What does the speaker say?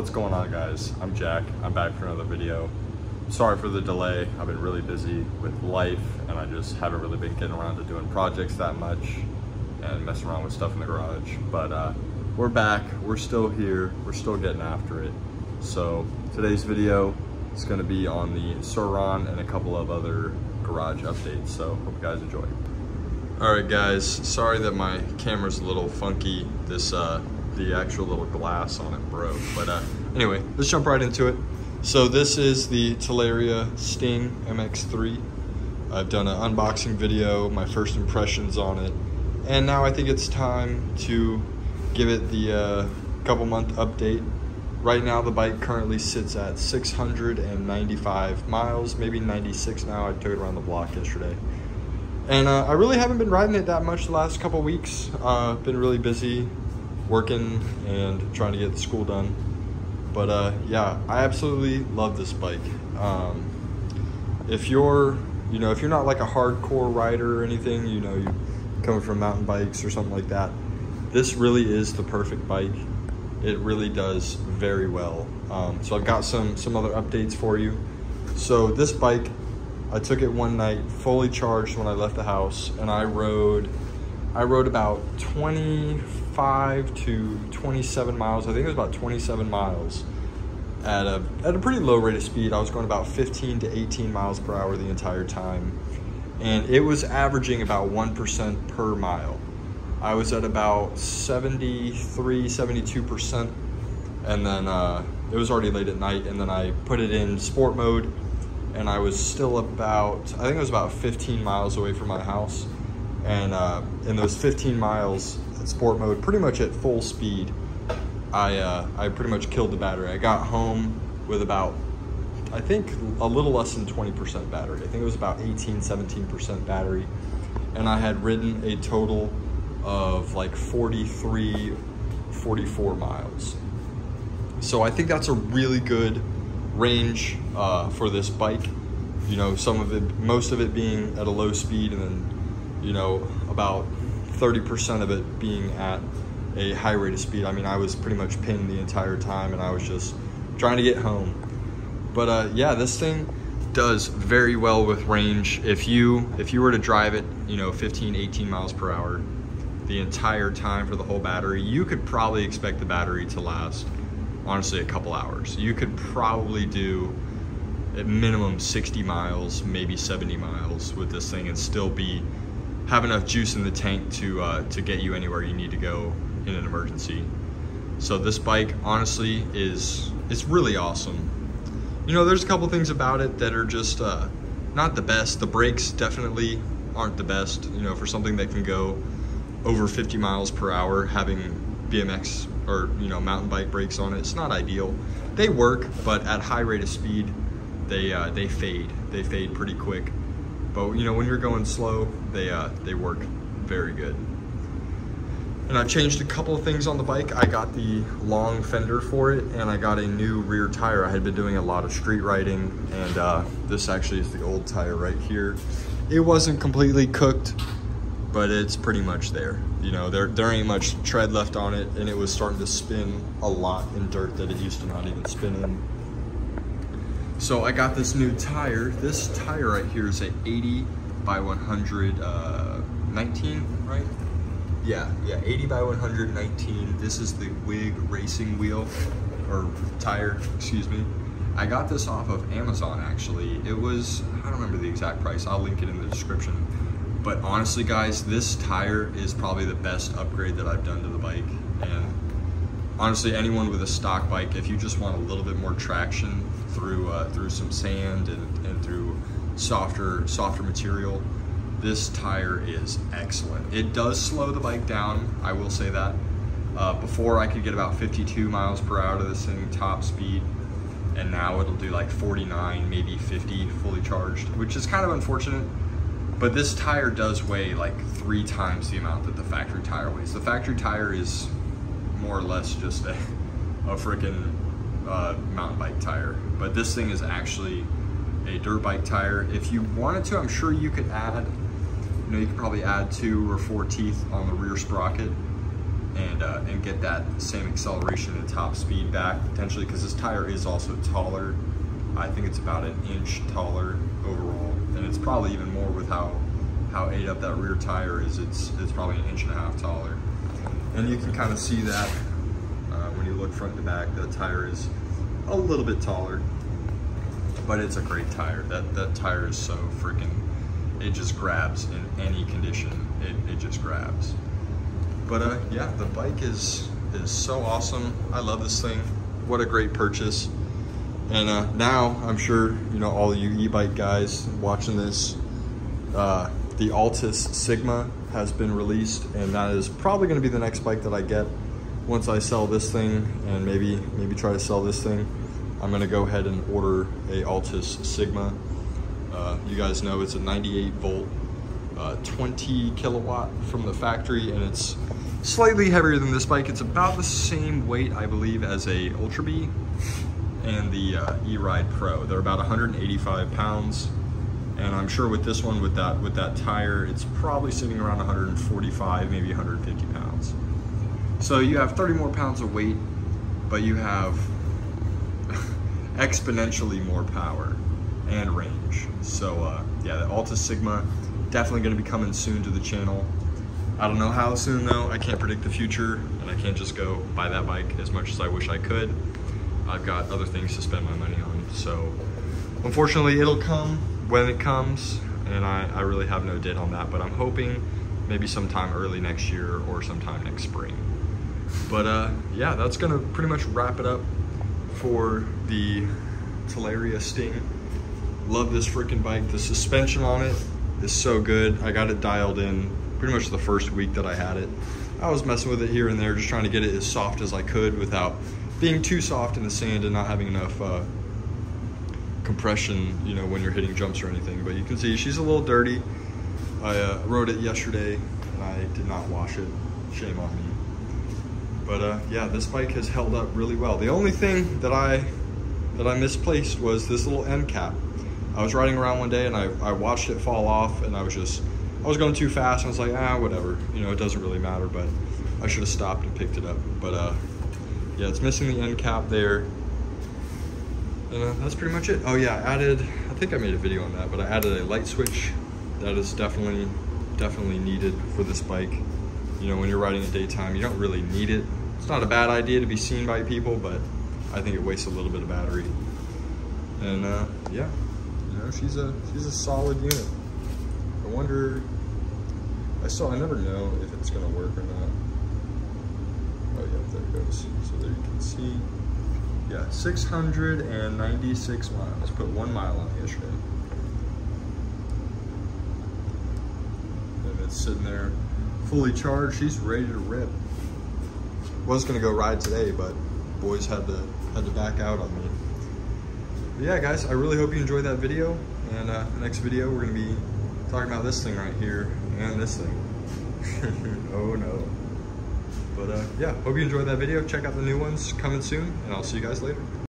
What's going on, guys? I'm Jack. I'm back for another video. Sorry for the delay. I've been really busy with life and I just haven't really been getting around to doing projects that much and messing around with stuff in the garage. But we're back, we're still here, we're still getting after it. So today's video is gonna be on the Sauron and a couple of other garage updates. So hope you guys enjoy. All right, guys, sorry that my camera's a little funky. The actual little glass on it broke, but anyway, let's jump right into it. So this is the Talaria Sting MX3. I've done an unboxing video, my first impressions on it, and now I think it's time to give it the couple month update. Right now the bike currently sits at 695 miles, maybe 96 now. I took it around the block yesterday. And I really haven't been riding it that much the last couple weeks. Been really busy working and trying to get the school done. But yeah, I absolutely love this bike. If you're not like a hardcore rider or anything, you coming from mountain bikes or something like that, this really is the perfect bike. It really does very well. So I've got some other updates for you. So this bike, I took it one night fully charged when I left the house, and I rode about 25 to 27 miles. I think it was about 27 miles at a pretty low rate of speed. I was going about 15 to 18 miles per hour the entire time. And it was averaging about 1% per mile. I was at about 73, 72%. And then it was already late at night, and then I put it in sport mode, and I was still I think it was about 15 miles away from my house. And in those 15 miles in sport mode, pretty much at full speed, I pretty much killed the battery. I got home with about, I think, a little less than 20% battery. I think it was about 18, 17% battery. And I had ridden a total of like 43, 44 miles. So I think that's a really good range for this bike. Most of it being at a low speed, and then about 30% of it being at a high rate of speed. I mean, I was pretty much pinned the entire time, and I was just trying to get home. But yeah, this thing does very well with range. If you were to drive it, 15, 18 miles per hour the entire time for the whole battery, you could probably expect the battery to last, honestly, a couple hours. You could probably do at minimum 60 miles, maybe 70 miles with this thing and still have enough juice in the tank to get you anywhere you need to go in an emergency. So this bike, honestly, it's really awesome. There's a couple things about it that are just not the best. The brakes definitely aren't the best. For something that can go over 50 miles per hour, having BMX or mountain bike brakes on it, it's not ideal. They work, but at high rate of speed, they fade. They fade pretty quick. But when you're going slow, they work very good. And I've changed a couple of things on the bike. I got the long fender for it, and I got a new rear tire. I had been doing a lot of street riding, and this actually is the old tire right here. It wasn't completely cooked, but it's pretty much there. There ain't much tread left on it, and it was starting to spin a lot in dirt that it used to not even spin in. So I got this new tire. This tire right here is a 80 by 100, 19, right? Yeah, 80 by 119. This is the WIG racing wheel, or tire, excuse me. I got this off of Amazon, actually. It was, I don't remember the exact price. I'll link it in the description. But honestly, guys, this tire is probably the best upgrade that I've done to the bike. And honestly, anyone with a stock bike, if you just want a little bit more traction through some sand and through softer material, this tire is excellent. It does slow the bike down, I will say that. Before, I could get about 52 miles per hour to this thing top speed, and now it'll do like 49, maybe 50 fully charged, which is kind of unfortunate. But this tire does weigh like 3 times the amount that the factory tire weighs. The factory tire is more or less just a freaking mountain bike tire, but this thing is actually a dirt bike tire. If you wanted to, I'm sure you could add, you could probably add 2 or 4 teeth on the rear sprocket and get that same acceleration and top speed back potentially, because this tire is also taller. I think it's about an inch taller overall, and it's probably even more with how ate up that rear tire is. It's probably an inch and a half taller, and you can kind of see that when you look front to back. The tire is a little bit taller, but it's a great tire. That tire is so freaking, it just grabs in any condition. It just grabs. But yeah, the bike is so awesome. I love this thing. What a great purchase. And now I'm sure, you know, all you e-bike guys watching this, the Altis Sigma has been released, and that is probably going to be the next bike that I get once I sell this thing, and maybe try to sell this thing. I'm going to go ahead and order a Altis Sigma. You guys know it's a 98 volt, 20 kilowatt from the factory, and it's slightly heavier than this bike. It's about the same weight, I believe, as a Ultra Bee and the E-Ride Pro. They're about 185 pounds, and I'm sure with this one, with that tire, it's probably sitting around 145, maybe 150 pounds. So you have 30 more pounds of weight, but you have exponentially more power and range. So yeah, the Altis Sigma, definitely going to be coming soon to the channel. I don't know how soon though. I can't predict the future, and I can't just go buy that bike as much as I wish I could. I've got other things to spend my money on. So unfortunately, it'll come when it comes, and I really have no date on that, but I'm hoping maybe sometime early next year or sometime next spring. But yeah, that's gonna pretty much wrap it up for the Talaria Sting. Love this freaking bike. The suspension on it is so good. I got it dialed in pretty much the first week that I had it. I was messing with it here and there, just trying to get it as soft as I could without being too soft in the sand and not having enough compression, you know, when you're hitting jumps or anything. But you can see she's a little dirty. I rode it yesterday and I did not wash it. Shame on me. But yeah, this bike has held up really well. The only thing that I misplaced was this little end cap. I was riding around one day and I watched it fall off, and I was going too fast, and I was like, whatever, you know, it doesn't really matter, but I should have stopped and picked it up. But yeah, it's missing the end cap there. And that's pretty much it. Oh yeah, I think I made a video on that, but I added a light switch. That is definitely needed for this bike. You know, when you're riding at daytime, you don't really need it. It's not a bad idea to be seen by people, but I think it wastes a little bit of battery. And yeah, you know, she's a solid unit. I wonder, I never know if it's gonna work or not. Oh yeah, there it goes. So there you can see, yeah, 696 miles. Put 1 mile on it yesterday. And it's sitting there fully charged. She's ready to rip. Was gonna go ride today, but boys had to back out on me. But yeah, guys, I really hope you enjoyed that video. And the next video, we're gonna be talking about this thing right here and this thing. Oh no. But yeah, hope you enjoyed that video. Check out the new ones coming soon, and I'll see you guys later.